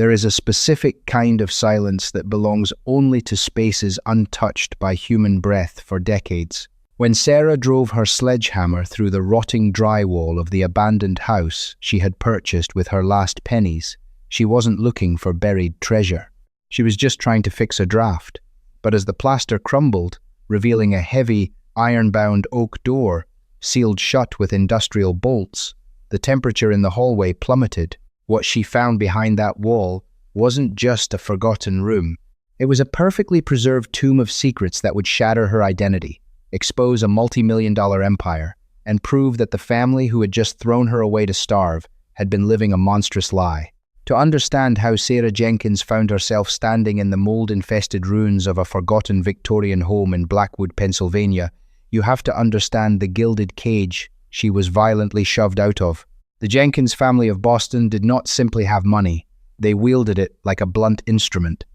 There is a specific kind of silence that belongs only to spaces untouched by human breath for decades. When Sarah drove her sledgehammer through the rotting drywall of the abandoned house she had purchased with her last pennies, she wasn't looking for buried treasure. She was just trying to fix a draft. But as the plaster crumbled, revealing a heavy, iron-bound oak door, sealed shut with industrial bolts, the temperature in the hallway plummeted. What she found behind that wall wasn't just a forgotten room. It was a perfectly preserved tomb of secrets that would shatter her identity, expose a multi-million-dollar empire, and prove that the family who had just thrown her away to starve had been living a monstrous lie. To understand how Sarah Jenkins found herself standing in the mold-infested ruins of a forgotten Victorian home in Blackwood, Pennsylvania, you have to understand the gilded cage she was violently shoved out of. The Jenkins family of Boston did not simply have money, they wielded it like a blunt instrument.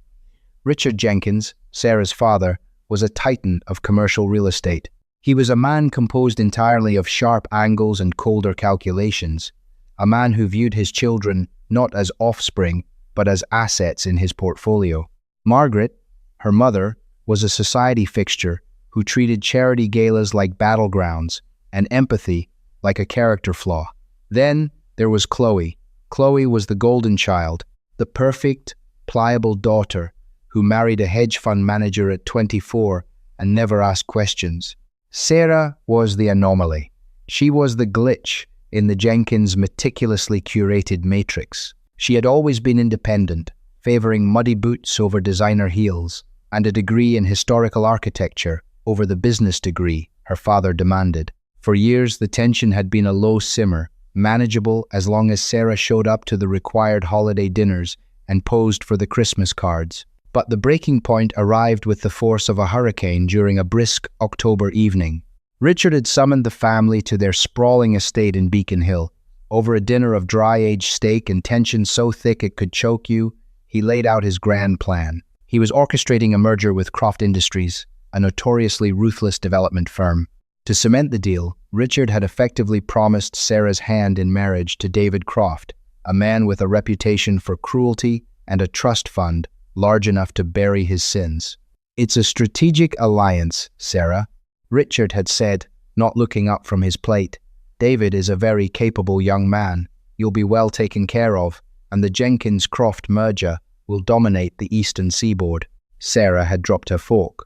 Richard Jenkins, Sarah's father, was a titan of commercial real estate. He was a man composed entirely of sharp angles and colder calculations, a man who viewed his children not as offspring, but as assets in his portfolio. Margaret, her mother, was a society fixture who treated charity galas like battlegrounds and empathy like a character flaw. Then there was Chloe. Chloe was the golden child, the perfect, pliable daughter who married a hedge fund manager at 24 and never asked questions. Sarah was the anomaly. She was the glitch in the Jenkins' meticulously curated matrix. She had always been independent, favoring muddy boots over designer heels, and a degree in historical architecture over the business degree her father demanded. For years, the tension had been a low simmer, manageable as long as Sarah showed up to the required holiday dinners and posed for the Christmas cards. But the breaking point arrived with the force of a hurricane during a brisk October evening. Richard had summoned the family to their sprawling estate in Beacon Hill. Over a dinner of dry-aged steak and tension so thick it could choke you, he laid out his grand plan. He was orchestrating a merger with Croft Industries, a notoriously ruthless development firm. To cement the deal, Richard had effectively promised Sarah's hand in marriage to David Croft, a man with a reputation for cruelty and a trust fund large enough to bury his sins. "It's a strategic alliance, Sarah," Richard had said, not looking up from his plate. "David is a very capable young man. You'll be well taken care of, and the Jenkins-Croft merger will dominate the eastern seaboard." Sarah had dropped her fork.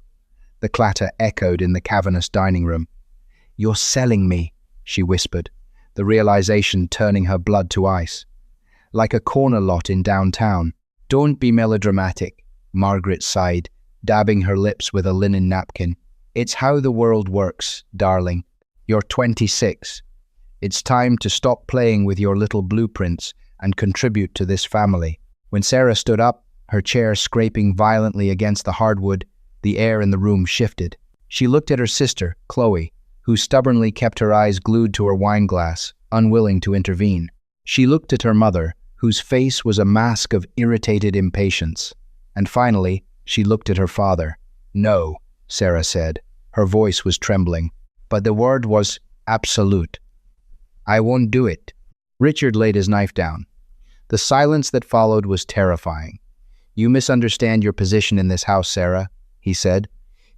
The clatter echoed in the cavernous dining room. "You're selling me," she whispered, the realization turning her blood to ice. "Like a corner lot in downtown." "Don't be melodramatic," Margaret sighed, dabbing her lips with a linen napkin. "It's how the world works, darling. You're 26. It's time to stop playing with your little blueprints and contribute to this family." When Sarah stood up, her chair scraping violently against the hardwood, the air in the room shifted. She looked at her sister, Chloe, who stubbornly kept her eyes glued to her wine glass, unwilling to intervene. She looked at her mother, whose face was a mask of irritated impatience. And finally, she looked at her father. "No," Sarah said. Her voice was trembling, but the word was absolute. "I won't do it." Richard laid his knife down. The silence that followed was terrifying. "You misunderstand your position in this house, Sarah," he said,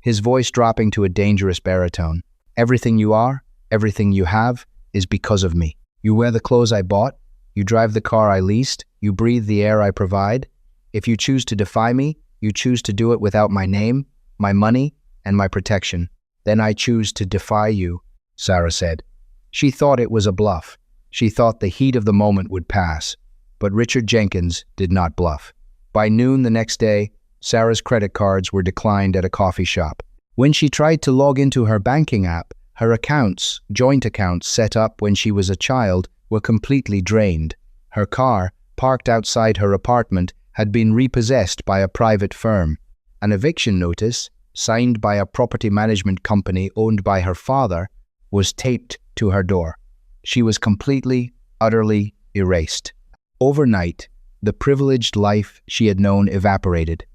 his voice dropping to a dangerous baritone. "Everything you are, everything you have, is because of me. You wear the clothes I bought, you drive the car I leased, you breathe the air I provide. If you choose to defy me, you choose to do it without my name, my money, and my protection. Then I choose to defy you," Sarah said. She thought it was a bluff. She thought the heat of the moment would pass. But Richard Jenkins did not bluff. By noon the next day, Sarah's credit cards were declined at a coffee shop. When she tried to log into her banking app, her accounts, joint accounts set up when she was a child, were completely drained. Her car, parked outside her apartment, had been repossessed by a private firm. An eviction notice, signed by a property management company owned by her father, was taped to her door. She was completely, utterly erased. Overnight, the privileged life she had known evaporated.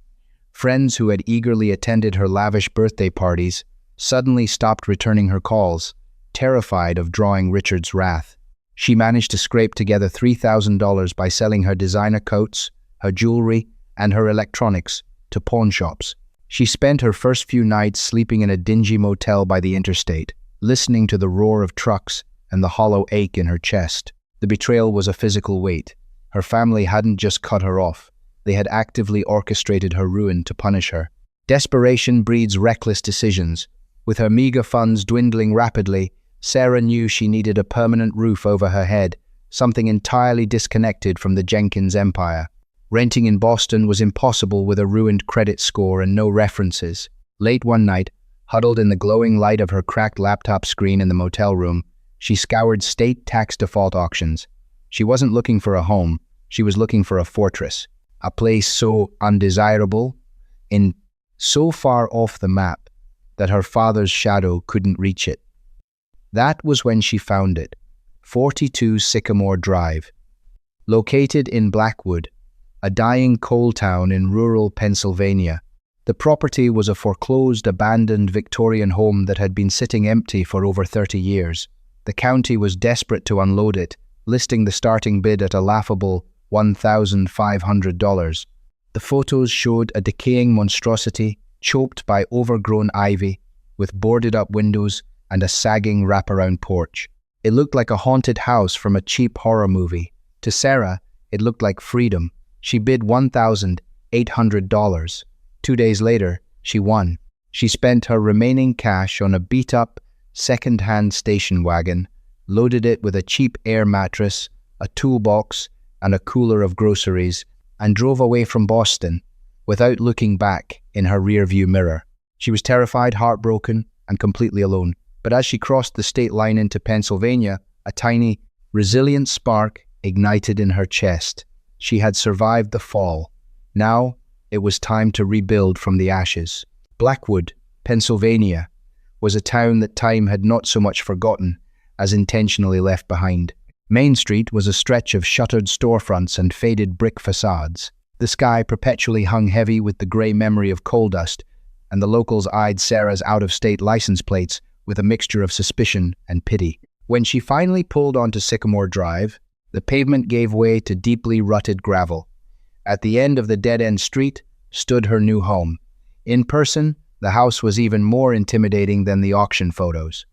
Friends who had eagerly attended her lavish birthday parties suddenly stopped returning her calls, terrified of drawing Richard's wrath. She managed to scrape together $3,000 by selling her designer coats, her jewelry, and her electronics to pawn shops. She spent her first few nights sleeping in a dingy motel by the interstate, listening to the roar of trucks and the hollow ache in her chest. The betrayal was a physical weight. Her family hadn't just cut her off. They had actively orchestrated her ruin to punish her. Desperation breeds reckless decisions. With her meager funds dwindling rapidly, Sarah knew she needed a permanent roof over her head, something entirely disconnected from the Jenkins empire. Renting in Boston was impossible with a ruined credit score and no references. Late one night, huddled in the glowing light of her cracked laptop screen in the motel room, she scoured state tax default auctions. She wasn't looking for a home, she was looking for a fortress, a place so undesirable, in so far off the map, that her father's shadow couldn't reach it. That was when she found it, 42 Sycamore Drive. Located in Blackwood, a dying coal town in rural Pennsylvania, the property was a foreclosed, abandoned Victorian home that had been sitting empty for over 30 years. The county was desperate to unload it, listing the starting bid at a laughable $1,500. The photos showed a decaying monstrosity, choked by overgrown ivy, with boarded-up windows and a sagging wraparound porch. It looked like a haunted house from a cheap horror movie. To Sarah, it looked like freedom. She bid $1,800. 2 days later, she won. She spent her remaining cash on a beat-up, second-hand station wagon, loaded it with a cheap air mattress, a toolbox, and a cooler of groceries, and drove away from Boston without looking back in her rearview mirror. She was terrified, heartbroken, and completely alone. But as she crossed the state line into Pennsylvania, a tiny, resilient spark ignited in her chest. She had survived the fall. Now, it was time to rebuild from the ashes. Blackwood, Pennsylvania, was a town that time had not so much forgotten as intentionally left behind. Main Street was a stretch of shuttered storefronts and faded brick facades. The sky perpetually hung heavy with the grey memory of coal dust, and the locals eyed Sarah's out-of-state license plates with a mixture of suspicion and pity. When she finally pulled onto Sycamore Drive, the pavement gave way to deeply rutted gravel. At the end of the dead-end street stood her new home. In person, the house was even more intimidating than the auction photos.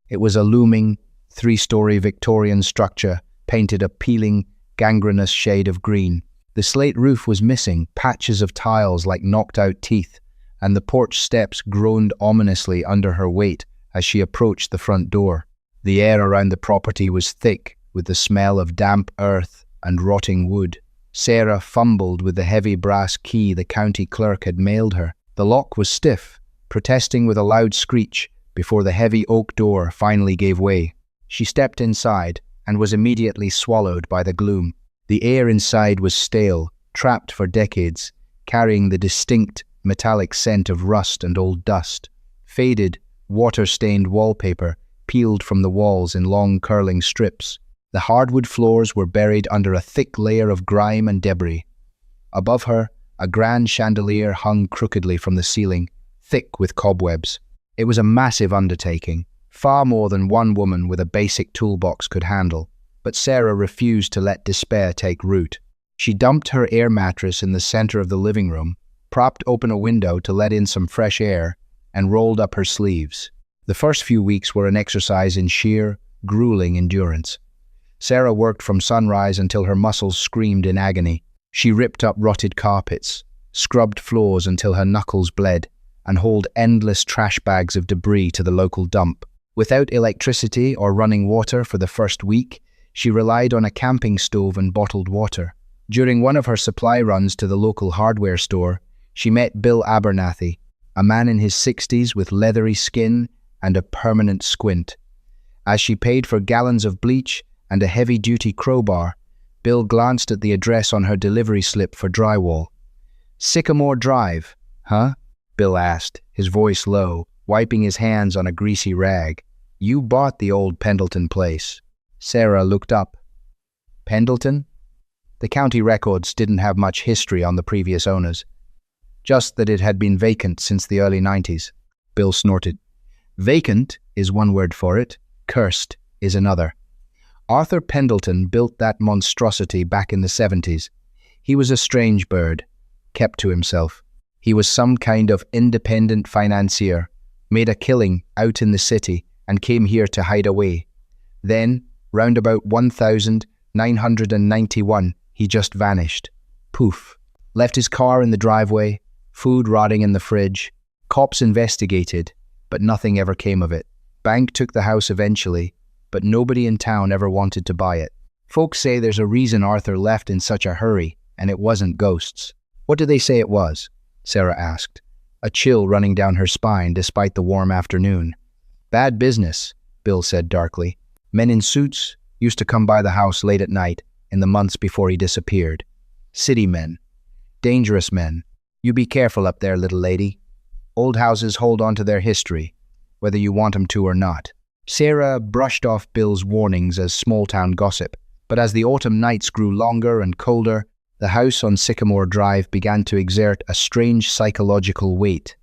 It was a looming, 3-story Victorian structure painted a peeling, gangrenous shade of green. The slate roof was missing, patches of tiles like knocked-out teeth, and the porch steps groaned ominously under her weight as she approached the front door. The air around the property was thick with the smell of damp earth and rotting wood. Sarah fumbled with the heavy brass key the county clerk had mailed her. The lock was stiff, protesting with a loud screech before the heavy oak door finally gave way. She stepped inside and was immediately swallowed by the gloom. The air inside was stale, trapped for decades, carrying the distinct metallic scent of rust and old dust. Faded, water-stained wallpaper peeled from the walls in long curling strips. The hardwood floors were buried under a thick layer of grime and debris. Above her, a grand chandelier hung crookedly from the ceiling, thick with cobwebs. It was a massive undertaking, far more than one woman with a basic toolbox could handle, but Sarah refused to let despair take root. She dumped her air mattress in the center of the living room, propped open a window to let in some fresh air, and rolled up her sleeves. The first few weeks were an exercise in sheer, grueling endurance. Sarah worked from sunrise until her muscles screamed in agony. She ripped up rotted carpets, scrubbed floors until her knuckles bled, and hauled endless trash bags of debris to the local dump. Without electricity or running water for the first week, she relied on a camping stove and bottled water. During one of her supply runs to the local hardware store, she met Bill Abernathy, a man in his 60s with leathery skin and a permanent squint. As she paid for gallons of bleach and a heavy-duty crowbar, Bill glanced at the address on her delivery slip for drywall. "Sycamore Drive, huh?" Bill asked, his voice low, wiping his hands on a greasy rag. "You bought the old Pendleton place." Sarah looked up. Pendleton? The county records didn't have much history on the previous owners, just that it had been vacant since the early 90s. Bill snorted. "Vacant is one word for it, cursed is another. Arthur Pendleton built that monstrosity back in the 70s. He was a strange bird, kept to himself. He was some kind of independent financier, made a killing out in the city and came here to hide away. Then, round about 1991, he just vanished. Poof. Left his car in the driveway, food rotting in the fridge. Cops investigated, but nothing ever came of it. Bank took the house eventually, but nobody in town ever wanted to buy it. Folks say there's a reason Arthur left in such a hurry, and it wasn't ghosts. What do they say it was? Sarah asked, a chill running down her spine despite the warm afternoon. Bad business, Bill said darkly. Men in suits used to come by the house late at night in the months before he disappeared. City men. Dangerous men. You be careful up there, little lady. Old houses hold on to their history, whether you want them to or not. Sarah brushed off Bill's warnings as small-town gossip, but as the autumn nights grew longer and colder, the house on Sycamore Drive began to exert a strange psychological weight.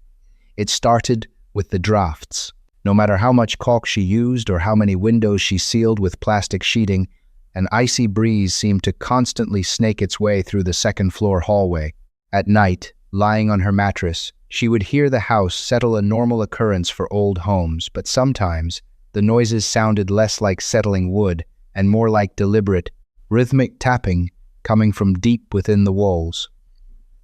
It started with the drafts. No matter how much caulk she used or how many windows she sealed with plastic sheeting, an icy breeze seemed to constantly snake its way through the second-floor hallway. At night, lying on her mattress, she would hear the house settle, a normal occurrence for old homes, but sometimes the noises sounded less like settling wood and more like deliberate, rhythmic tapping coming from deep within the walls.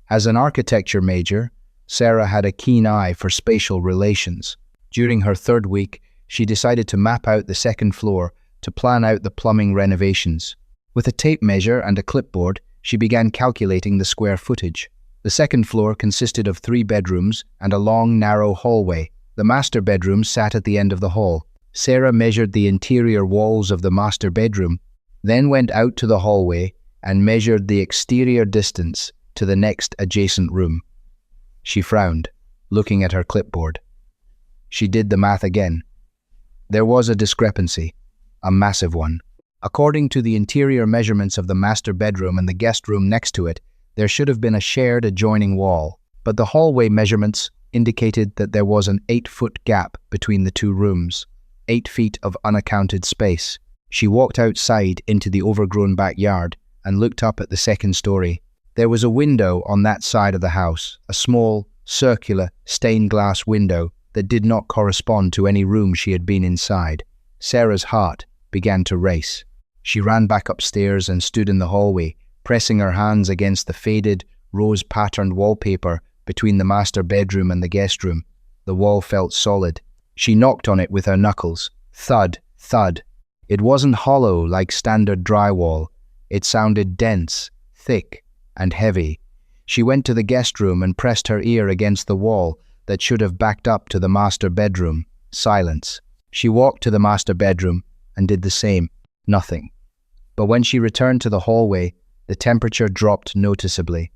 As an architecture major, Sarah had a keen eye for spatial relations. During her third week, she decided to map out the second floor to plan out the plumbing renovations. With a tape measure and a clipboard, she began calculating the square footage. The second floor consisted of 3 bedrooms and a long, narrow hallway. The master bedroom sat at the end of the hall. Sarah measured the interior walls of the master bedroom, then went out to the hallway and measured the exterior distance to the next adjacent room. She frowned, looking at her clipboard. She did the math again. There was a discrepancy, a massive one. According to the interior measurements of the master bedroom and the guest room next to it, there should have been a shared adjoining wall, but the hallway measurements indicated that there was an 8-foot gap between the 2 rooms, 8 feet of unaccounted space. She walked outside into the overgrown backyard and looked up at the second story. There was a window on that side of the house, a small, circular, stained glass window that did not correspond to any room she had been inside. Sarah's heart began to race. She ran back upstairs and stood in the hallway, pressing her hands against the faded, rose-patterned wallpaper between the master bedroom and the guest room. The wall felt solid. She knocked on it with her knuckles. Thud, thud. It wasn't hollow like standard drywall. It sounded dense, thick, and heavy. She went to the guest room and pressed her ear against the wall that should have backed up to the master bedroom. Silence. She walked to the master bedroom and did the same. Nothing. But when she returned to the hallway, the temperature dropped noticeably.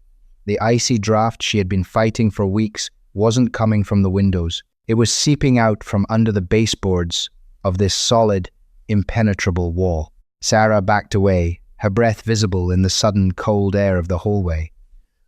The icy draft she had been fighting for weeks wasn't coming from the windows. It was seeping out from under the baseboards of this solid, impenetrable wall. Sarah backed away, her breath visible in the sudden cold air of the hallway.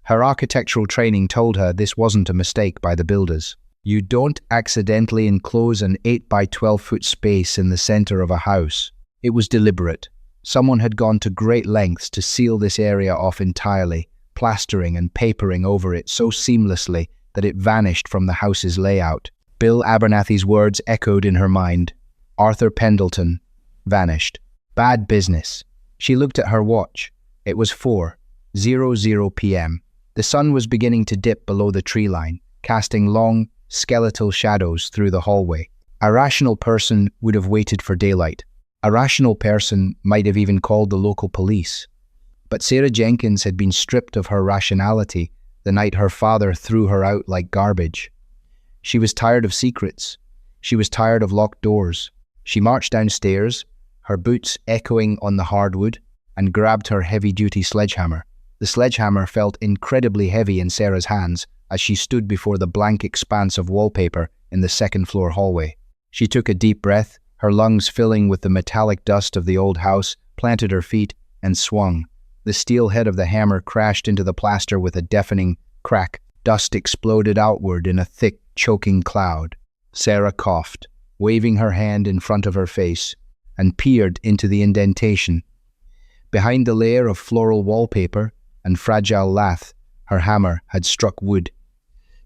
Her architectural training told her this wasn't a mistake by the builders. You don't accidentally enclose an 8 by 12 foot space in the center of a house. It was deliberate. Someone had gone to great lengths to seal this area off entirely, plastering and papering over it so seamlessly that it vanished from the house's layout. Bill Abernathy's words echoed in her mind. Arthur Pendleton vanished. Bad business. She looked at her watch. It was 4:00 p.m. The sun was beginning to dip below the tree line, casting long, skeletal shadows through the hallway. A rational person would have waited for daylight. A rational person might have even called the local police. But Sarah Jenkins had been stripped of her rationality the night her father threw her out like garbage. She was tired of secrets. She was tired of locked doors. She marched downstairs, her boots echoing on the hardwood, and grabbed her heavy-duty sledgehammer. The sledgehammer felt incredibly heavy in Sarah's hands as she stood before the blank expanse of wallpaper in the second-floor hallway. She took a deep breath, her lungs filling with the metallic dust of the old house, planted her feet, and swung. The steel head of the hammer crashed into the plaster with a deafening crack. Dust exploded outward in a thick, choking cloud. Sarah coughed, waving her hand in front of her face, and peered into the indentation. Behind the layer of floral wallpaper, and fragile lath, her hammer had struck wood.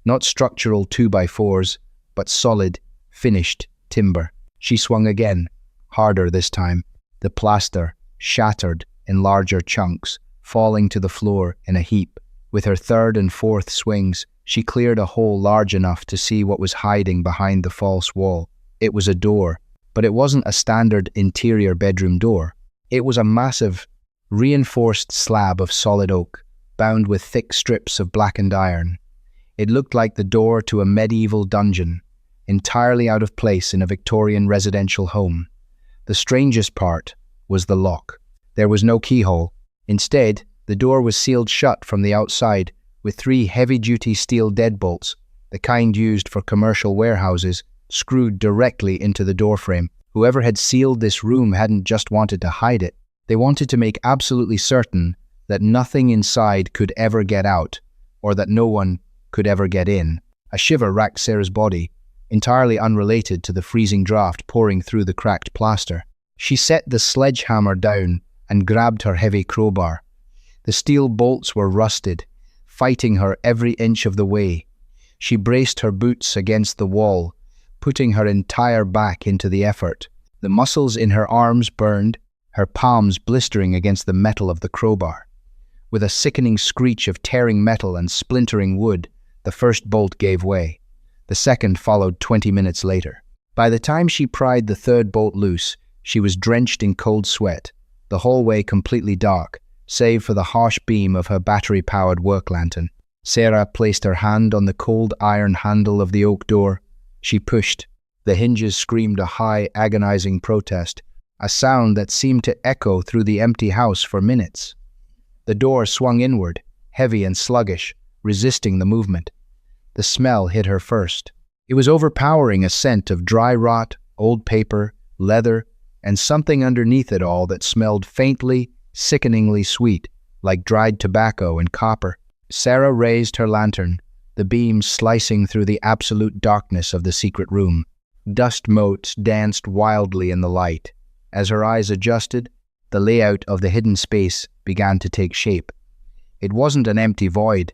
Not structural 2x4s, but solid, finished timber. She swung again, harder this time. The plaster shattered in larger chunks, falling to the floor in a heap. With her third and fourth swings, she cleared a hole large enough to see what was hiding behind the false wall. It was a door, but it wasn't a standard interior bedroom door. It was a massive, reinforced slab of solid oak, bound with thick strips of blackened iron. It looked like the door to a medieval dungeon, entirely out of place in a Victorian residential home. The strangest part was the lock. There was no keyhole. Instead, the door was sealed shut from the outside with 3 heavy-duty steel deadbolts, the kind used for commercial warehouses, screwed directly into the doorframe. Whoever had sealed this room hadn't just wanted to hide it. They wanted to make absolutely certain that nothing inside could ever get out, or that no one could ever get in. A shiver racked Sarah's body, entirely unrelated to the freezing draft pouring through the cracked plaster. She set the sledgehammer down and grabbed her heavy crowbar. The steel bolts were rusted, fighting her every inch of the way. She braced her boots against the wall, putting her entire back into the effort. The muscles in her arms burned, her palms blistering against the metal of the crowbar. With a sickening screech of tearing metal and splintering wood, the first bolt gave way. The second followed 20 minutes later. By the time she pried the third bolt loose, she was drenched in cold sweat, the hallway completely dark, save for the harsh beam of her battery-powered work lantern. Sarah placed her hand on the cold iron handle of the oak door. She pushed. The hinges screamed a high, agonizing protest, a sound that seemed to echo through the empty house for minutes. The door swung inward, heavy and sluggish, resisting the movement. The smell hit her first. It was overpowering, a scent of dry rot, old paper, leather, and something underneath it all that smelled faintly, sickeningly sweet, like dried tobacco and copper. Sarah raised her lantern, the beam slicing through the absolute darkness of the secret room. Dust motes danced wildly in the light. As her eyes adjusted, the layout of the hidden space began to take shape. It wasn't an empty void,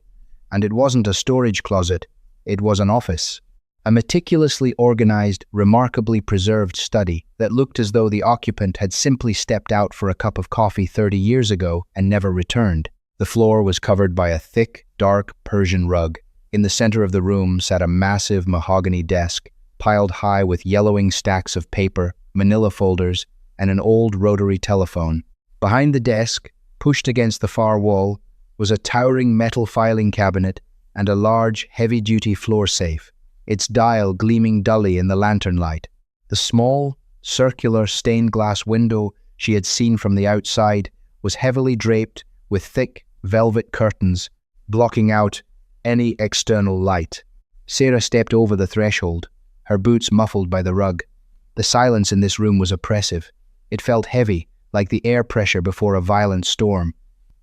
and it wasn't a storage closet. It was an office. A meticulously organized, remarkably preserved study that looked as though the occupant had simply stepped out for a cup of coffee 30 years ago and never returned. The floor was covered by a thick, dark Persian rug. In the center of the room sat a massive mahogany desk, piled high with yellowing stacks of paper, manila folders, and an old rotary telephone. Behind the desk, pushed against the far wall, was a towering metal filing cabinet and a large, heavy-duty floor safe, its dial gleaming dully in the lantern light. The small, circular stained glass window she had seen from the outside was heavily draped with thick, velvet curtains, blocking out any external light. Sarah stepped over the threshold, her boots muffled by the rug. The silence in this room was oppressive. It felt heavy, like the air pressure before a violent storm.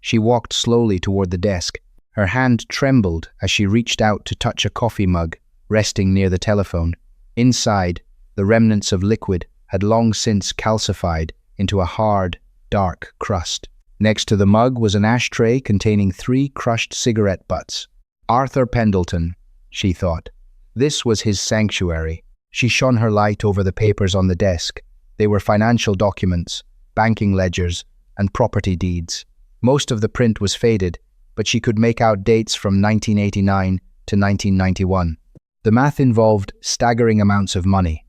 She walked slowly toward the desk. Her hand trembled as she reached out to touch a coffee mug, resting near the telephone. Inside, the remnants of liquid had long since calcified into a hard, dark crust. Next to the mug was an ashtray containing 3 crushed cigarette butts. Arthur Pendleton, she thought. This was his sanctuary. She shone her light over the papers on the desk. They were financial documents, banking ledgers, and property deeds. Most of the print was faded, but she could make out dates from 1989 to 1991. The math involved staggering amounts of money.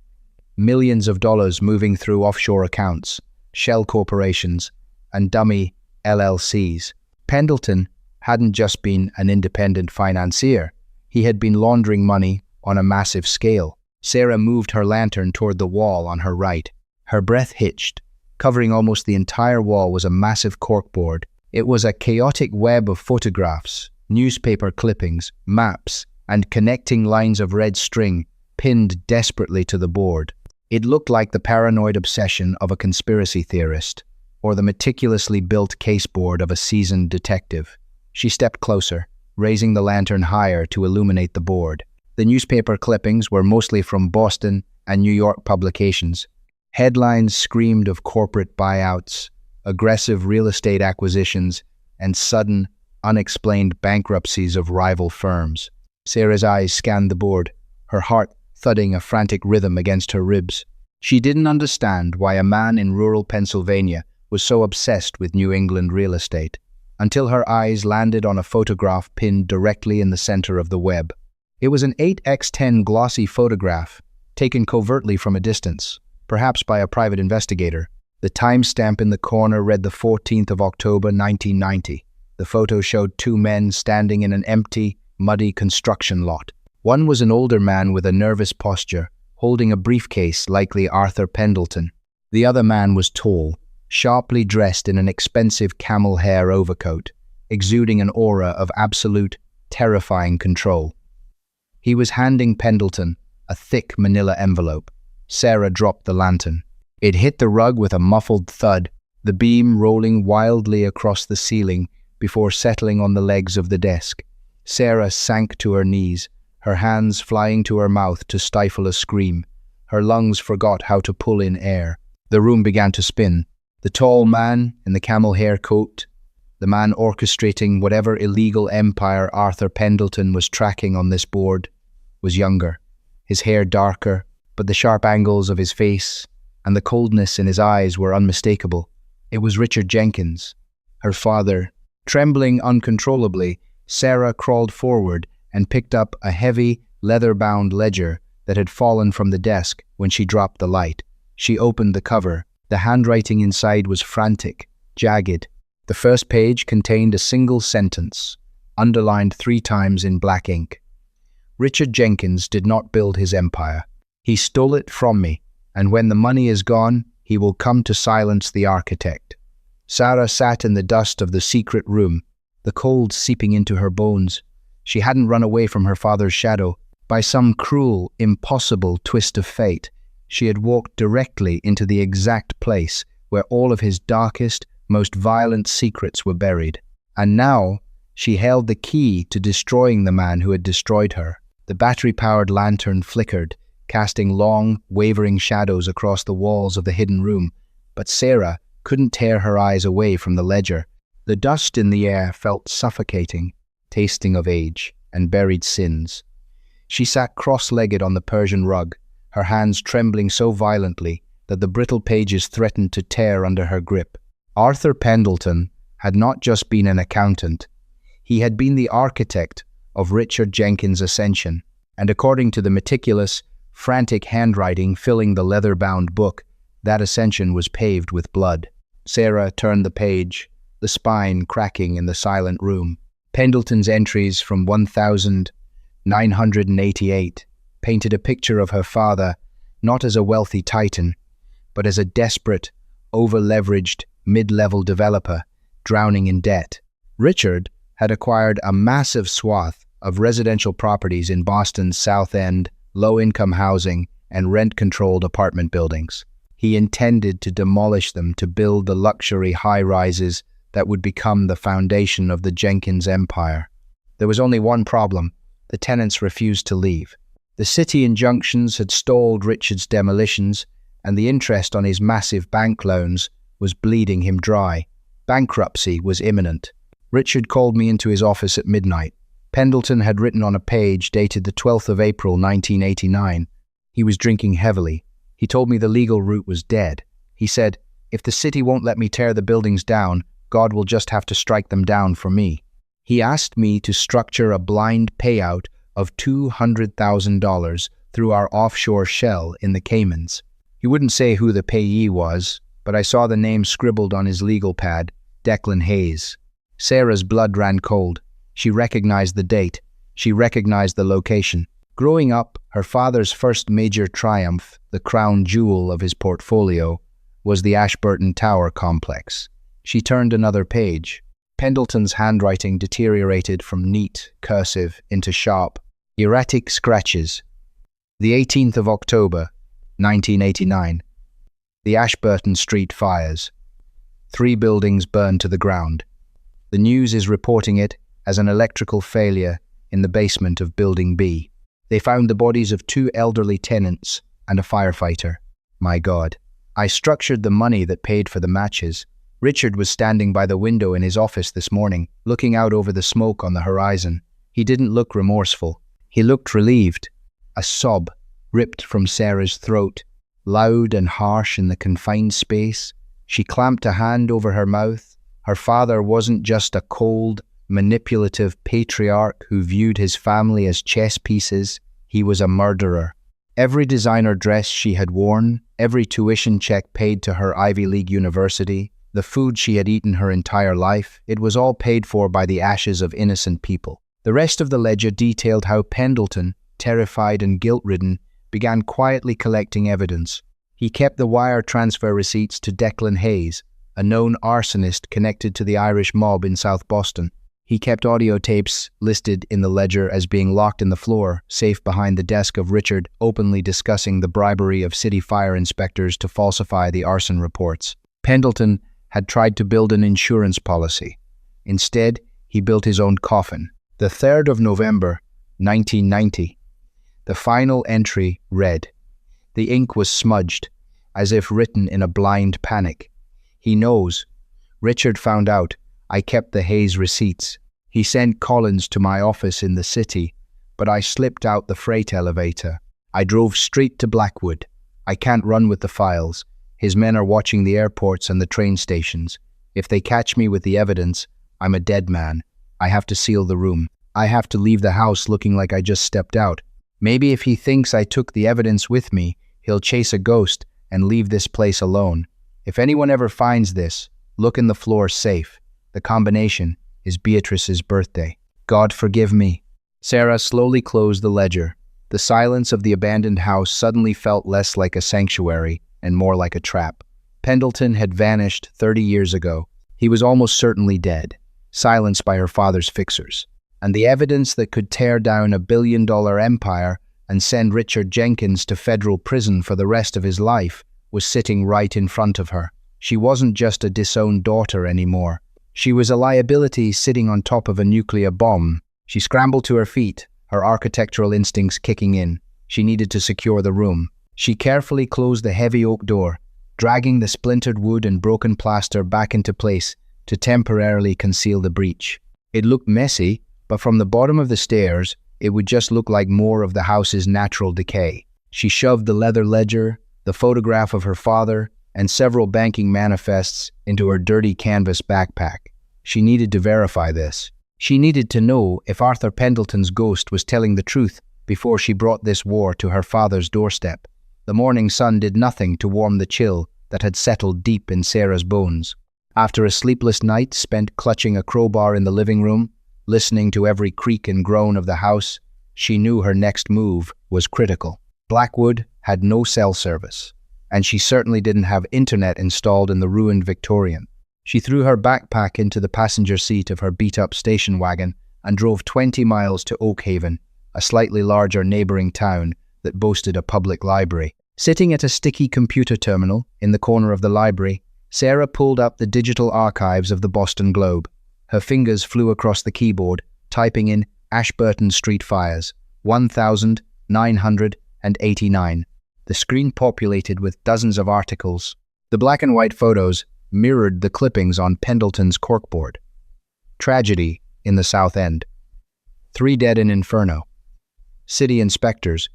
Millions of dollars moving through offshore accounts, shell corporations, and dummy LLCs. Pendleton hadn't just been an independent financier. He had been laundering money on a massive scale. Sarah moved her lantern toward the wall on her right. Her breath hitched. Covering almost the entire wall was a massive corkboard. It was a chaotic web of photographs, newspaper clippings, maps, and connecting lines of red string pinned desperately to the board. It looked like the paranoid obsession of a conspiracy theorist, or the meticulously built caseboard of a seasoned detective. She stepped closer, raising the lantern higher to illuminate the board. The newspaper clippings were mostly from Boston and New York publications. Headlines screamed of corporate buyouts, aggressive real estate acquisitions, and sudden, unexplained bankruptcies of rival firms. Sarah's eyes scanned the board, her heart thudding a frantic rhythm against her ribs. She didn't understand why a man in rural Pennsylvania was so obsessed with New England real estate, until her eyes landed on a photograph pinned directly in the center of the web. It was an 8x10 glossy photograph, taken covertly from a distance, perhaps by a private investigator. The timestamp in the corner read the 14th of October, 1990. The photo showed two men standing in an empty, muddy construction lot. One was an older man with a nervous posture, holding a briefcase, likely Arthur Pendleton. The other man was tall, sharply dressed in an expensive camel hair overcoat, exuding an aura of absolute, terrifying control. He was handing Pendleton a thick manila envelope. Sarah dropped the lantern. It hit the rug with a muffled thud, the beam rolling wildly across the ceiling before settling on the legs of the desk. Sarah sank to her knees, her hands flying to her mouth to stifle a scream. Her lungs forgot how to pull in air. The room began to spin. The tall man in the camel hair coat, the man orchestrating whatever illegal empire Arthur Pendleton was tracking on this board, was younger, his hair darker, but the sharp angles of his face and the coldness in his eyes were unmistakable. It was Richard Jenkins, her father. Trembling uncontrollably, Sarah crawled forward and picked up a heavy, leather-bound ledger that had fallen from the desk when she dropped the light. She opened the cover. The handwriting inside was frantic, jagged. The first page contained a single sentence, underlined 3 times in black ink. Richard Jenkins did not build his empire. He stole it from me, and when the money is gone, he will come to silence the architect. Sarah sat in the dust of the secret room, the cold seeping into her bones. She hadn't run away from her father's shadow. By some cruel, impossible twist of fate, she had walked directly into the exact place where all of his darkest, most violent secrets were buried. And now, she held the key to destroying the man who had destroyed her. The battery-powered lantern flickered, casting long, wavering shadows across the walls of the hidden room. But Sarah couldn't tear her eyes away from the ledger. The dust in the air felt suffocating, tasting of age and buried sins. She sat cross-legged on the Persian rug, her hands trembling so violently that the brittle pages threatened to tear under her grip. Arthur Pendleton had not just been an accountant. He had been the architect of Richard Jenkins' ascension, and according to the meticulous, frantic handwriting filling the leather-bound book, that ascension was paved with blood. Sarah turned the page, the spine cracking in the silent room. Pendleton's entries from 1988 painted a picture of her father not as a wealthy titan, but as a desperate, over-leveraged, mid-level developer drowning in debt. Richard had acquired a massive swath of residential properties in Boston's South End, low-income housing, and rent-controlled apartment buildings. He intended to demolish them to build the luxury high-rises that would become the foundation of the Jenkins empire. There was only one problem. The tenants refused to leave. The city injunctions had stalled Richard's demolitions, and the interest on his massive bank loans was bleeding him dry. Bankruptcy was imminent. Richard called me into his office at midnight. Pendleton had written on a page dated the 12th of April, 1989. He was drinking heavily. He told me the legal route was dead. He said, "If the city won't let me tear the buildings down, God will just have to strike them down for me." He asked me to structure a blind payout of $200,000 through our offshore shell in the Caymans. He wouldn't say who the payee was, but I saw the name scribbled on his legal pad, Declan Hayes. Sarah's blood ran cold. She recognized the date. She recognized the location. Growing up, her father's first major triumph, the crown jewel of his portfolio, was the Ashburton Tower complex. She turned another page. Pendleton's handwriting deteriorated from neat, cursive, into sharp, erratic scratches. The 18th of October, 1989. The Ashburton Street fires. 3 buildings burned to the ground. The news is reporting it as an electrical failure in the basement of Building B. They found the bodies of 2 elderly tenants and a firefighter. My God. I structured the money that paid for the matches. Richard was standing by the window in his office this morning, looking out over the smoke on the horizon. He didn't look remorseful. He looked relieved. A sob ripped from Sarah's throat, loud and harsh in the confined space. She clamped a hand over her mouth. Her father wasn't just a cold, manipulative patriarch who viewed his family as chess pieces. He was a murderer. Every designer dress she had worn, every tuition check paid to her Ivy League university, the food she had eaten her entire life, it was all paid for by the ashes of innocent people. The rest of the ledger detailed how Pendleton, terrified and guilt-ridden, began quietly collecting evidence. He kept the wire transfer receipts to Declan Hayes, a known arsonist connected to the Irish mob in South Boston. He kept audio tapes listed in the ledger as being locked in the floor, safe behind the desk of Richard, openly discussing the bribery of city fire inspectors to falsify the arson reports. Pendleton had tried to build an insurance policy. Instead, he built his own coffin. The 3rd of November, 1990. The final entry read. The ink was smudged, as if written in a blind panic. He knows. Richard found out. I kept the Hayes receipts. He sent Collins to my office in the city, but I slipped out the freight elevator. I drove straight to Blackwood. I can't run with the files. His men are watching the airports and the train stations. If they catch me with the evidence, I'm a dead man. I have to seal the room. I have to leave the house looking like I just stepped out. Maybe if he thinks I took the evidence with me, he'll chase a ghost and leave this place alone. If anyone ever finds this, look in the floor safe. The combination is Beatrice's birthday. God forgive me. Sarah slowly closed the ledger. The silence of the abandoned house suddenly felt less like a sanctuary and more like a trap. Pendleton had vanished 30 years ago. He was almost certainly dead, silenced by her father's fixers. And the evidence that could tear down a billion-dollar empire and send Richard Jenkins to federal prison for the rest of his life was sitting right in front of her. She wasn't just a disowned daughter anymore. She was a liability sitting on top of a nuclear bomb. She scrambled to her feet, her architectural instincts kicking in. She needed to secure the room. She carefully closed the heavy oak door, dragging the splintered wood and broken plaster back into place to temporarily conceal the breach. It looked messy, but from the bottom of the stairs, it would just look like more of the house's natural decay. She shoved the leather ledger, the photograph of her father, and several banking manifests into her dirty canvas backpack. She needed to verify this. She needed to know if Arthur Pendleton's ghost was telling the truth before she brought this war to her father's doorstep. The morning sun did nothing to warm the chill that had settled deep in Sarah's bones. After a sleepless night spent clutching a crowbar in the living room, listening to every creak and groan of the house, she knew her next move was critical. Blackwood had no cell service, and she certainly didn't have internet installed in the ruined Victorian. She threw her backpack into the passenger seat of her beat-up station wagon and drove 20 miles to Oakhaven, a slightly larger neighboring town that boasted a public library. Sitting at a sticky computer terminal in the corner of the library, Sarah pulled up the digital archives of the Boston Globe. Her fingers flew across the keyboard, typing in Ashburton Street Fires, 1989. The screen populated with dozens of articles. The black and white photos mirrored the clippings on Pendleton's corkboard. Tragedy in the South End. 3 dead in Inferno. City inspectors.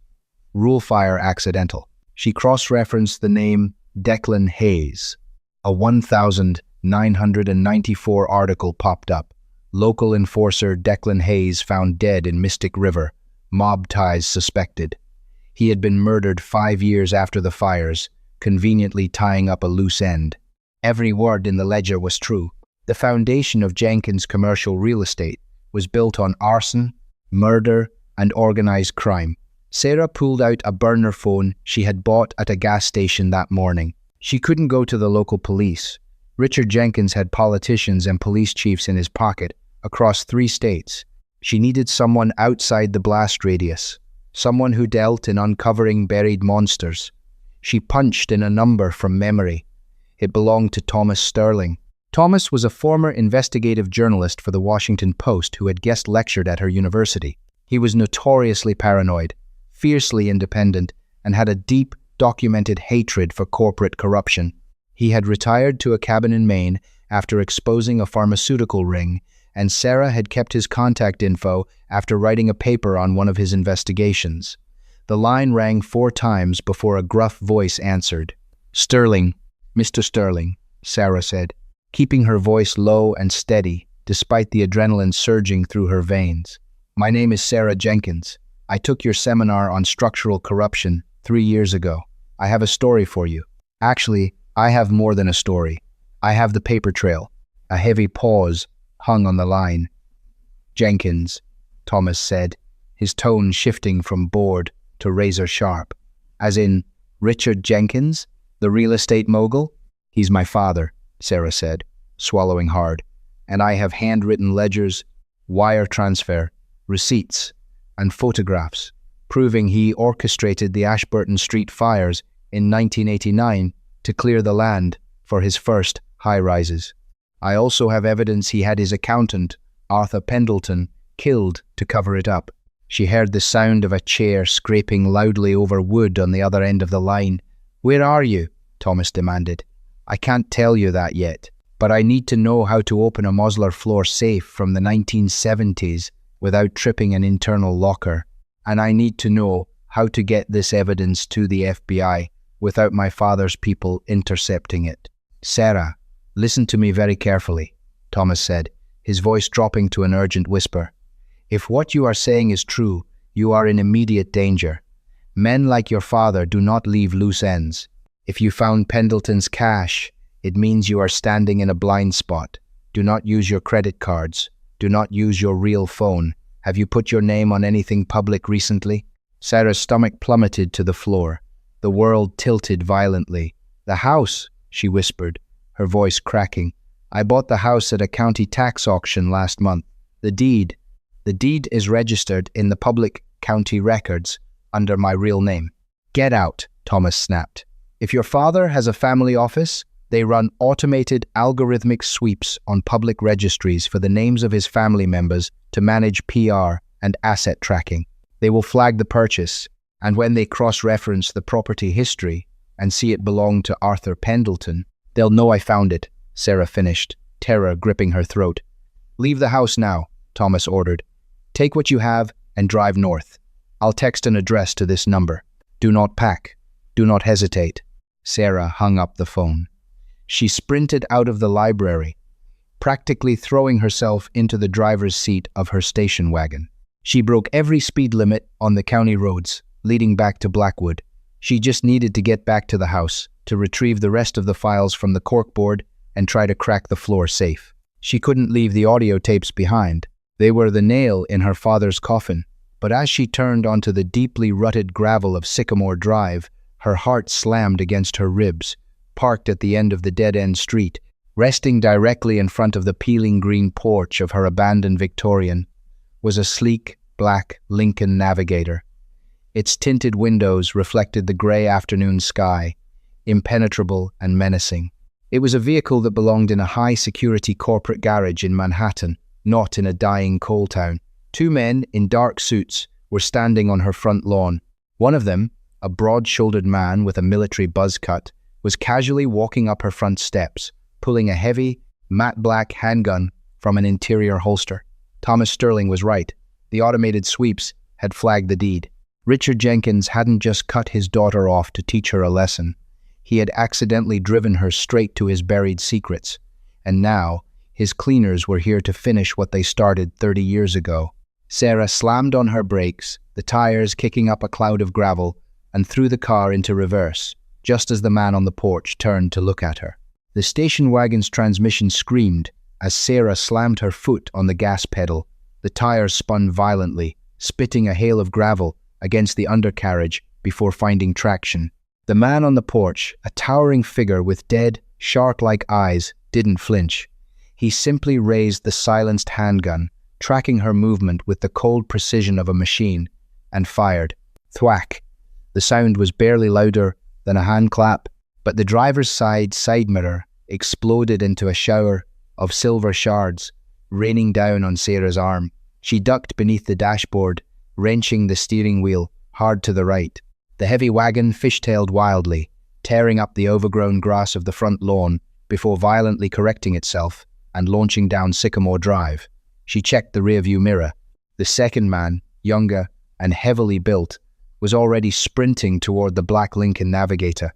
Rule fire accidental. She cross-referenced the name Declan Hayes. A 1994 article popped up. Local enforcer Declan Hayes found dead in Mystic River. Mob ties suspected. He had been murdered 5 years after the fires, conveniently tying up a loose end. Every word in the ledger was true. The foundation of Jenkins' commercial real estate was built on arson, murder, and organized crime. Sarah pulled out a burner phone she had bought at a gas station that morning. She couldn't go to the local police. Richard Jenkins had politicians and police chiefs in his pocket across 3 states. She needed someone outside the blast radius, someone who dealt in uncovering buried monsters. She punched in a number from memory. It belonged to Thomas Sterling. Thomas was a former investigative journalist for the Washington Post who had guest lectured at her university. He was notoriously paranoid, fiercely independent, and had a deep, documented hatred for corporate corruption. He had retired to a cabin in Maine after exposing a pharmaceutical ring, and Sarah had kept his contact info after writing a paper on one of his investigations. The line rang 4 times before a gruff voice answered. "Sterling, Mr. Sterling," Sarah said, keeping her voice low and steady despite the adrenaline surging through her veins. "My name is Sarah Jenkins. I took your seminar on structural corruption 3 years ago. I have a story for you. Actually, I have more than a story. I have the paper trail." A heavy pause hung on the line. "Jenkins," Thomas said, his tone shifting from bored to razor-sharp. "As in, Richard Jenkins, the real estate mogul?" "He's my father," Sarah said, swallowing hard. "And I have handwritten ledgers, wire transfer, receipts, and photographs, proving he orchestrated the Ashburton Street fires in 1989 to clear the land for his first high-rises. I also have evidence he had his accountant, Arthur Pendleton, killed to cover it up." She heard the sound of a chair scraping loudly over wood on the other end of the line. "Where are you?" Thomas demanded. "I can't tell you that yet, but I need to know how to open a Mosler floor safe from the 1970s without tripping an internal locker, and I need to know how to get this evidence to the FBI without my father's people intercepting it." "Sarah, listen to me very carefully," Thomas said, his voice dropping to an urgent whisper. "If what you are saying is true, you are in immediate danger. Men like your father do not leave loose ends. If you found Pendleton's cash, it means you are standing in a blind spot. Do not use your credit cards. Do not use your real phone. Have you put your name on anything public recently?" Sarah's stomach plummeted to the floor. The world tilted violently. "The house," she whispered, her voice cracking. "I bought the house at a county tax auction last month. The deed is registered in the public county records under my real name." "Get out," Thomas snapped. "If your father has a family office, they run automated algorithmic sweeps on public registries for the names of his family members to manage PR and asset tracking. They will flag the purchase, and when they cross-reference the property history and see it belonged to Arthur Pendleton, they'll know I found it," Sarah finished, terror gripping her throat. "Leave the house now," Thomas ordered. "Take what you have and drive north. I'll text an address to this number. Do not pack. Do not hesitate." Sarah hung up the phone. She sprinted out of the library, practically throwing herself into the driver's seat of her station wagon. She broke every speed limit on the county roads, leading back to Blackwood. She just needed to get back to the house, to retrieve the rest of the files from the corkboard and try to crack the floor safe. She couldn't leave the audio tapes behind. They were the nail in her father's coffin. But as she turned onto the deeply rutted gravel of Sycamore Drive, her heart slammed against her ribs. Parked at the end of the dead-end street, resting directly in front of the peeling green porch of her abandoned Victorian, was a sleek, black Lincoln Navigator. Its tinted windows reflected the grey afternoon sky, impenetrable and menacing. It was a vehicle that belonged in a high-security corporate garage in Manhattan, not in a dying coal town. 2 men in dark suits were standing on her front lawn. One of them, a broad-shouldered man with a military buzz cut, was casually walking up her front steps, pulling a heavy, matte black handgun from an interior holster. Thomas Sterling was right. The automated sweeps had flagged the deed. Richard Jenkins hadn't just cut his daughter off to teach her a lesson. He had accidentally driven her straight to his buried secrets. And now, his cleaners were here to finish what they started 30 years ago. Sarah slammed on her brakes, the tires kicking up a cloud of gravel, and threw the car into reverse, just as the man on the porch turned to look at her. The station wagon's transmission screamed as Sarah slammed her foot on the gas pedal. The tires spun violently, spitting a hail of gravel against the undercarriage before finding traction. The man on the porch, a towering figure with dead, shark-like eyes, didn't flinch. He simply raised the silenced handgun, tracking her movement with the cold precision of a machine, and fired. Thwack! The sound was barely louder than a hand clap, but the driver's side mirror exploded into a shower of silver shards, raining down on Sarah's arm. She ducked beneath the dashboard, wrenching the steering wheel hard to the right. The heavy wagon fishtailed wildly, tearing up the overgrown grass of the front lawn before violently correcting itself and launching down Sycamore Drive. She checked the rearview mirror. The second man, younger and heavily built, was already sprinting toward the black Lincoln Navigator.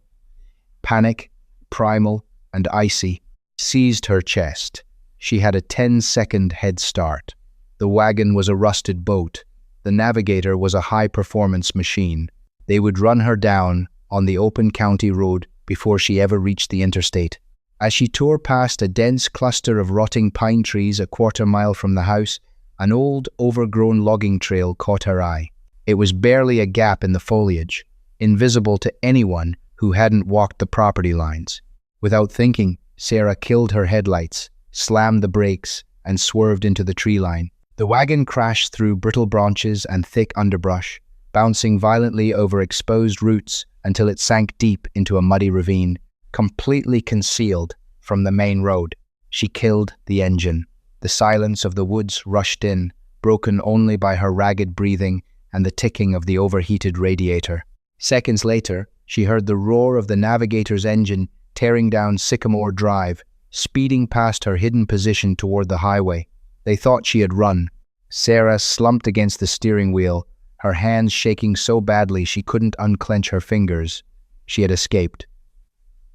Panic, primal and icy, seized her chest. She had a 10-second head start. The wagon was a rusted boat. The Navigator was a high-performance machine. They would run her down on the open county road before she ever reached the interstate. As she tore past a dense cluster of rotting pine trees a quarter-mile from the house, an old, overgrown logging trail caught her eye. It was barely a gap in the foliage, invisible to anyone who hadn't walked the property lines. Without thinking, Sarah killed her headlights, slammed the brakes, and swerved into the tree line. The wagon crashed through brittle branches and thick underbrush, bouncing violently over exposed roots until it sank deep into a muddy ravine, completely concealed from the main road. She killed the engine. The silence of the woods rushed in, broken only by her ragged breathing and the ticking of the overheated radiator. Seconds later, she heard the roar of the Navigator's engine tearing down Sycamore Drive, speeding past her hidden position toward the highway. They thought she had run. Sarah slumped against the steering wheel, her hands shaking so badly she couldn't unclench her fingers. She had escaped.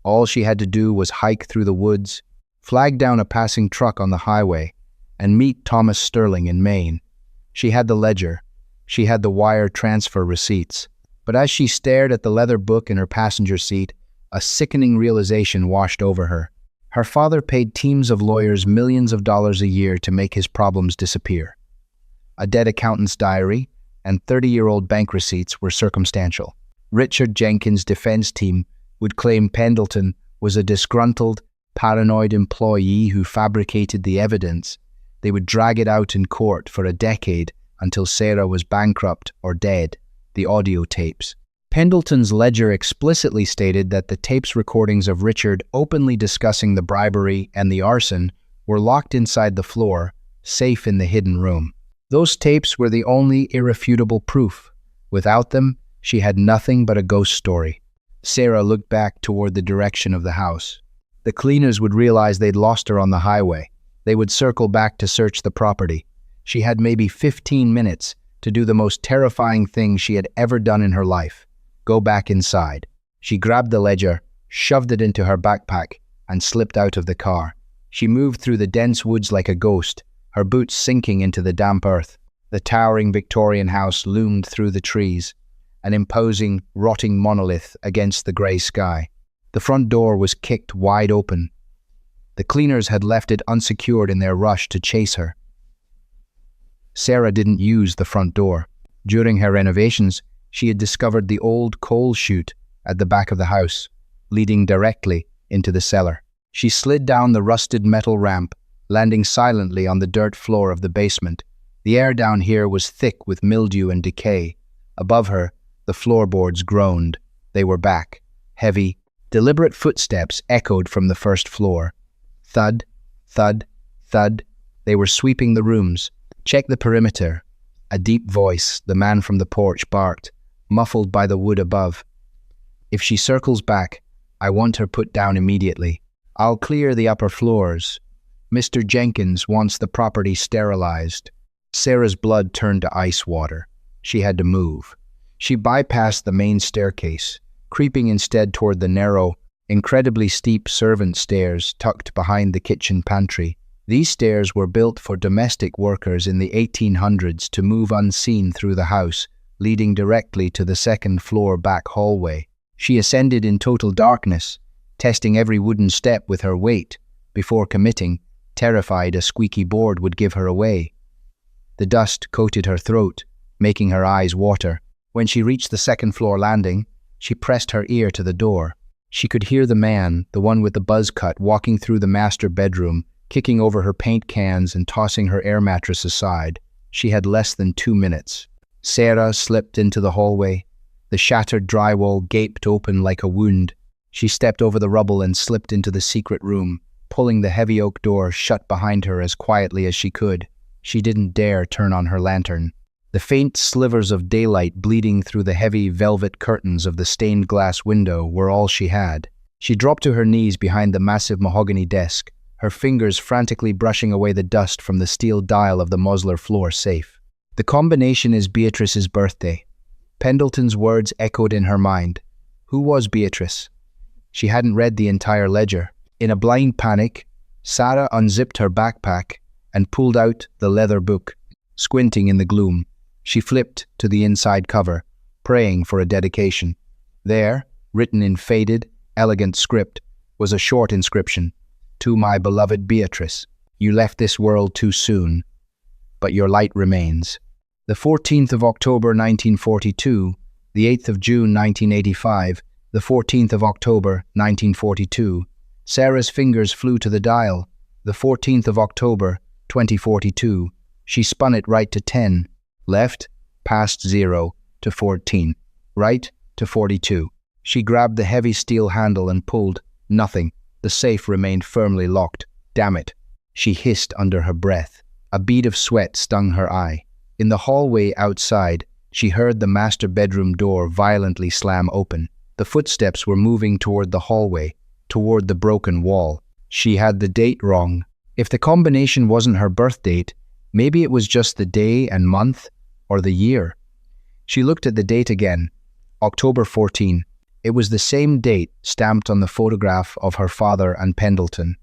All she had to do was hike through the woods, flag down a passing truck on the highway, and meet Thomas Sterling in Maine. She had the ledger. She had the wire transfer receipts. But as she stared at the leather book in her passenger seat, a sickening realization washed over her. Her father paid teams of lawyers millions of dollars a year to make his problems disappear. A dead accountant's diary and 30-year-old bank receipts were circumstantial. Richard Jenkins' defense team would claim Pendleton was a disgruntled, paranoid employee who fabricated the evidence. They would drag it out in court for a decade until Sarah was bankrupt or dead. The audio tapes. Pendleton's ledger explicitly stated that the tapes recordings of Richard openly discussing the bribery and the arson were locked inside the floor, safe in the hidden room. Those tapes were the only irrefutable proof. Without them, she had nothing but a ghost story. Sarah looked back toward the direction of the house. The cleaners would realize they'd lost her on the highway. They would circle back to search the property. She had maybe 15 minutes to do the most terrifying thing she had ever done in her life: go back inside. She grabbed the ledger, shoved it into her backpack, and slipped out of the car. She moved through the dense woods like a ghost, her boots sinking into the damp earth. The towering Victorian house loomed through the trees, an imposing, rotting monolith against the grey sky. The front door was kicked wide open. The cleaners had left it unsecured in their rush to chase her. Sarah didn't use the front door. During her renovations, she had discovered the old coal chute at the back of the house, leading directly into the cellar. She slid down the rusted metal ramp, landing silently on the dirt floor of the basement. The air down here was thick with mildew and decay. Above her, the floorboards groaned. They were back. Heavy, deliberate footsteps echoed from the first floor. Thud, thud, thud. They were sweeping the rooms. "Check the perimeter." A deep voice, the man from the porch, barked, muffled by the wood above. "If she circles back, I want her put down immediately. I'll clear the upper floors. Mr. Jenkins wants the property sterilized." Sarah's blood turned to ice water. She had to move. She bypassed the main staircase, creeping instead toward the narrow, incredibly steep servant stairs tucked behind the kitchen pantry. These stairs were built for domestic workers in the 1800s to move unseen through the house, leading directly to the second-floor back hallway. She ascended in total darkness, testing every wooden step with her weight, before committing, terrified a squeaky board would give her away. The dust coated her throat, making her eyes water. When she reached the second-floor landing, she pressed her ear to the door. She could hear the man, the one with the buzz cut, walking through the master bedroom, kicking over her paint cans and tossing her air mattress aside. She had less than 2 minutes. Sarah slipped into the hallway. The shattered drywall gaped open like a wound. She stepped over the rubble and slipped into the secret room, pulling the heavy oak door shut behind her as quietly as she could. She didn't dare turn on her lantern. The faint slivers of daylight bleeding through the heavy velvet curtains of the stained glass window were all she had. She dropped to her knees behind the massive mahogany desk, her fingers frantically brushing away the dust from the steel dial of the Mosler floor safe. The combination is Beatrice's birthday. Pendleton's words echoed in her mind. Who was Beatrice? She hadn't read the entire ledger. In a blind panic, Sarah unzipped her backpack and pulled out the leather book. Squinting in the gloom, she flipped to the inside cover, praying for a dedication. There, written in faded, elegant script, was a short inscription. To my beloved Beatrice, you left this world too soon, but your light remains. The 14th of October 1942, the 8th of June 1985, the 14th of October 1942. Sarah's fingers flew to the dial. The 14th of October 2042. She spun it right to 10. Left, past 0 to 14. Right to 42. She grabbed the heavy steel handle and pulled. Nothing. The safe remained firmly locked. Damn it. She hissed under her breath. A bead of sweat stung her eye. In the hallway outside, she heard the master bedroom door violently slam open. The footsteps were moving toward the hallway, toward the broken wall. She had the date wrong. If the combination wasn't her birth date, maybe it was just the day and month, or the year. She looked at the date again. October 14. It was the same date stamped on the photograph of her father and Pendleton.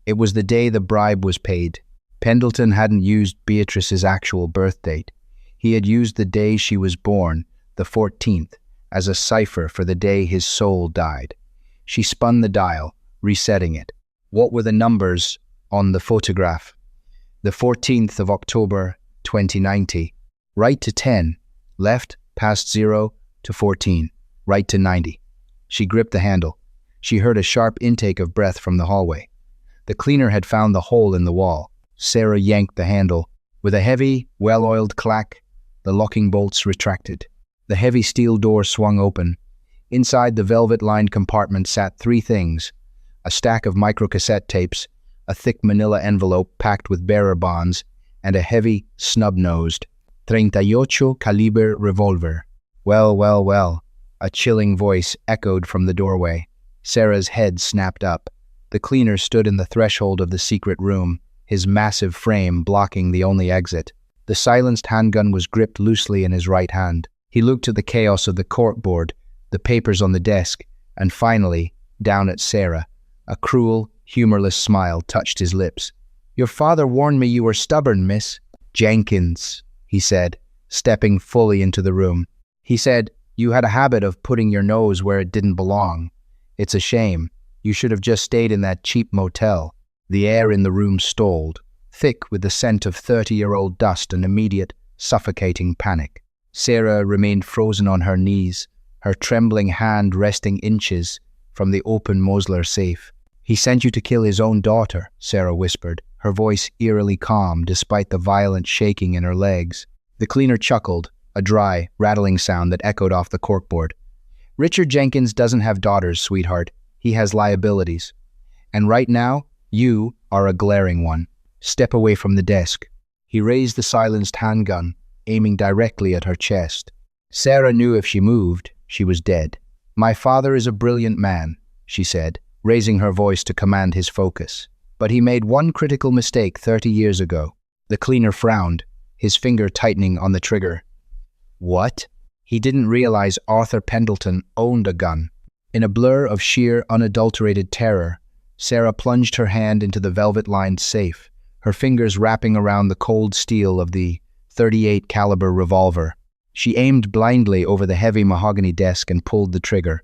It was the day the bribe was paid. Pendleton hadn't used Beatrice's actual birth date. He had used the day she was born, the 14th, as a cipher for the day his soul died. She spun the dial, resetting it. What were the numbers on the photograph? The 14th of October, 2090. Right to 10. Left, past 0 to 14. Right to 90. She gripped the handle. She heard a sharp intake of breath from the hallway. The cleaner had found the hole in the wall. Sarah yanked the handle. With a heavy, well-oiled clack, the locking bolts retracted. The heavy steel door swung open. Inside the velvet-lined compartment sat three things: a stack of microcassette tapes, a thick manila envelope packed with bearer bonds, and a heavy, snub-nosed .38 caliber revolver. Well, well, well, a chilling voice echoed from the doorway. Sarah's head snapped up. The cleaner stood in the threshold of the secret room, his massive frame blocking the only exit. The silenced handgun was gripped loosely in his right hand. He looked at the chaos of the corkboard, the papers on the desk, and finally, down at Sarah. A cruel, humorless smile touched his lips. "Your father warned me you were stubborn, miss." "Jenkins," he said, stepping fully into the room. "He said you had a habit of putting your nose where it didn't belong. It's a shame. You should have just stayed in that cheap motel." The air in the room stalled, thick with the scent of 30-year-old dust and immediate, suffocating panic. Sarah remained frozen on her knees, her trembling hand resting inches from the open Mosler safe. "He sent you to kill his own daughter," Sarah whispered, her voice eerily calm despite the violent shaking in her legs. The cleaner chuckled, a dry, rattling sound that echoed off the corkboard. "Richard Jenkins doesn't have daughters, sweetheart. He has liabilities. And right now, you are a glaring one. Step away from the desk." He raised the silenced handgun, aiming directly at her chest. Sarah knew if she moved, she was dead. "My father is a brilliant man," she said, raising her voice to command his focus. "But he made one critical mistake 30 years ago." The cleaner frowned, his finger tightening on the trigger. "What?" He didn't realize Arthur Pendleton owned a gun. In a blur of sheer, unadulterated terror, Sarah plunged her hand into the velvet-lined safe, her fingers wrapping around the cold steel of the .38 caliber revolver. She aimed blindly over the heavy mahogany desk and pulled the trigger.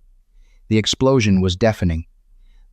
The explosion was deafening.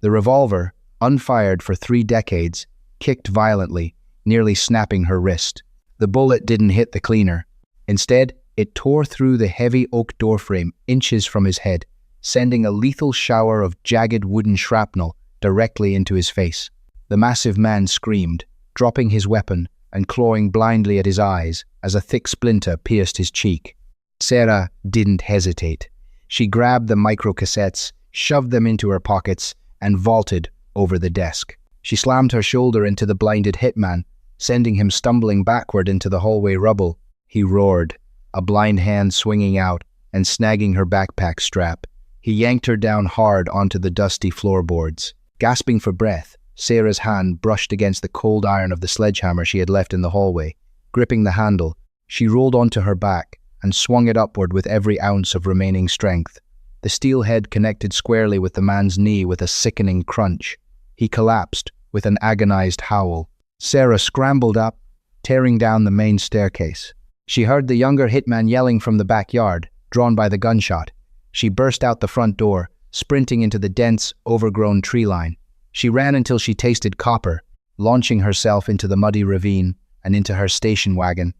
The revolver, unfired for 3 decades, kicked violently, nearly snapping her wrist. The bullet didn't hit the cleaner. Instead, it tore through the heavy oak doorframe inches from his head, sending a lethal shower of jagged wooden shrapnel directly into his face. The massive man screamed, dropping his weapon and clawing blindly at his eyes as a thick splinter pierced his cheek. Sarah didn't hesitate. She grabbed the microcassettes, shoved them into her pockets, and vaulted over the desk. She slammed her shoulder into the blinded hitman, sending him stumbling backward into the hallway rubble. He roared, a blind hand swinging out and snagging her backpack strap. He yanked her down hard onto the dusty floorboards. Gasping for breath, Sarah's hand brushed against the cold iron of the sledgehammer she had left in the hallway. Gripping the handle, she rolled onto her back and swung it upward with every ounce of remaining strength. The steel head connected squarely with the man's knee with a sickening crunch. He collapsed with an agonized howl. Sarah scrambled up, tearing down the main staircase. She heard the younger hitman yelling from the backyard, drawn by the gunshot. She burst out the front door, sprinting into the dense, overgrown tree line. She ran until she tasted copper, launching herself into the muddy ravine and into her station wagon.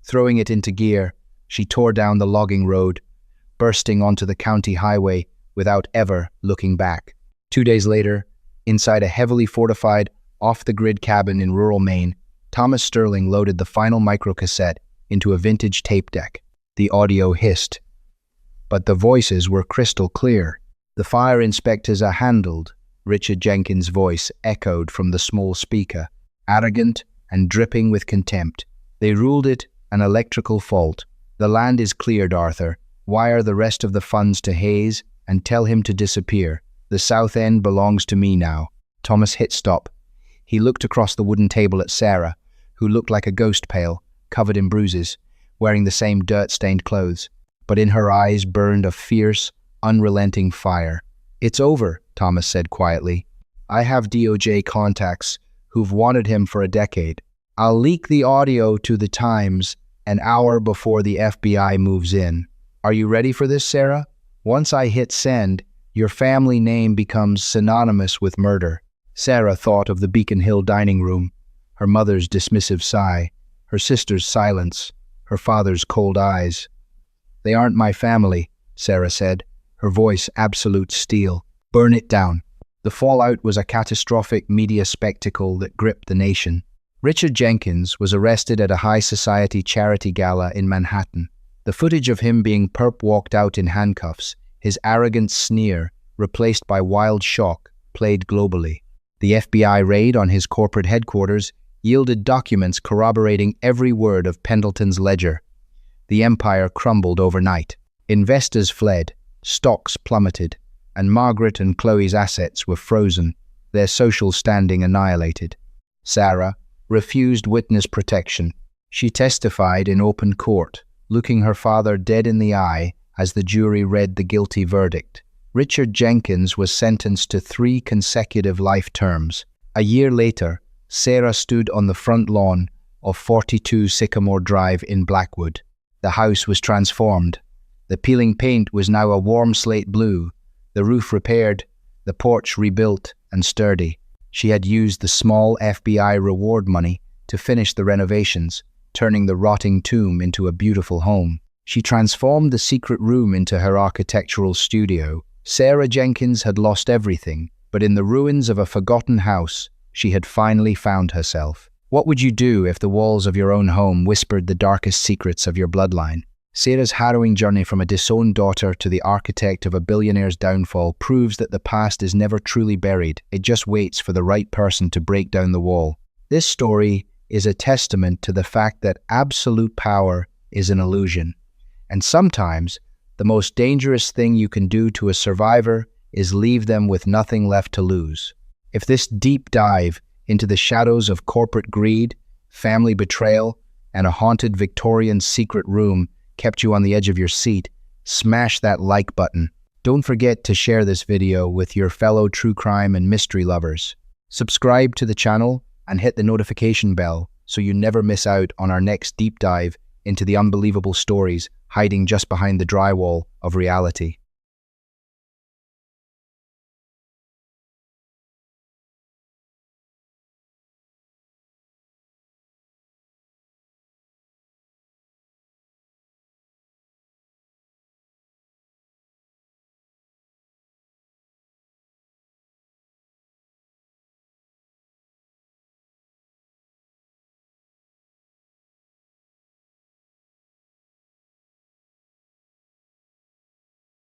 Throwing it into gear, she tore down the logging road, bursting onto the county highway without ever looking back. 2 days later, inside a heavily fortified, off-the-grid cabin in rural Maine, Thomas Sterling loaded the final microcassette into a vintage tape deck. The audio hissed, but the voices were crystal clear. "The fire inspectors are handled," Richard Jenkins' voice echoed from the small speaker, arrogant and dripping with contempt. "They ruled it an electrical fault. The land is cleared, Arthur. Wire the rest of the funds to Hayes and tell him to disappear. The south end belongs to me now." Thomas hit stop. He looked across the wooden table at Sarah, who looked like a ghost pale, covered in bruises, wearing the same dirt-stained clothes. But in her eyes burned a fierce, unrelenting fire. "It's over," Thomas said quietly. "I have DOJ contacts who've wanted him for a decade. I'll leak the audio to the Times an hour before the FBI moves in. Are you ready for this, Sarah? Once I hit send, your family name becomes synonymous with murder." Sarah thought of the Beacon Hill dining room, her mother's dismissive sigh, her sister's silence, her father's cold eyes. "They aren't my family," Sarah said, her voice absolute steel. "Burn it down." The fallout was a catastrophic media spectacle that gripped the nation. Richard Jenkins was arrested at a high society charity gala in Manhattan. The footage of him being perp-walked out in handcuffs, his arrogant sneer, replaced by wild shock, played globally. The FBI raid on his corporate headquarters yielded documents corroborating every word of Pendleton's ledger. The empire crumbled overnight. Investors fled, stocks plummeted, and Margaret and Chloe's assets were frozen, their social standing annihilated. Sarah refused witness protection. She testified in open court, looking her father dead in the eye as the jury read the guilty verdict. Richard Jenkins was sentenced to 3 consecutive life terms. A year later, Sarah stood on the front lawn of 42 Sycamore Drive in Blackwood. The house was transformed. The peeling paint was now a warm slate blue, the roof repaired, the porch rebuilt and sturdy. She had used the small FBI reward money to finish the renovations, turning the rotting tomb into a beautiful home. She transformed the secret room into her architectural studio. Sarah Jenkins had lost everything, but in the ruins of a forgotten house, she had finally found herself. What would you do if the walls of your own home whispered the darkest secrets of your bloodline? Sarah's harrowing journey from a disowned daughter to the architect of a billionaire's downfall proves that the past is never truly buried. It just waits for the right person to break down the wall. This story is a testament to the fact that absolute power is an illusion. And sometimes, the most dangerous thing you can do to a survivor is leave them with nothing left to lose. If this deep dive into the shadows of corporate greed, family betrayal, and a haunted Victorian secret room kept you on the edge of your seat, smash that like button. Don't forget to share this video with your fellow true crime and mystery lovers. Subscribe to the channel and hit the notification bell so you never miss out on our next deep dive into the unbelievable stories hiding just behind the drywall of reality.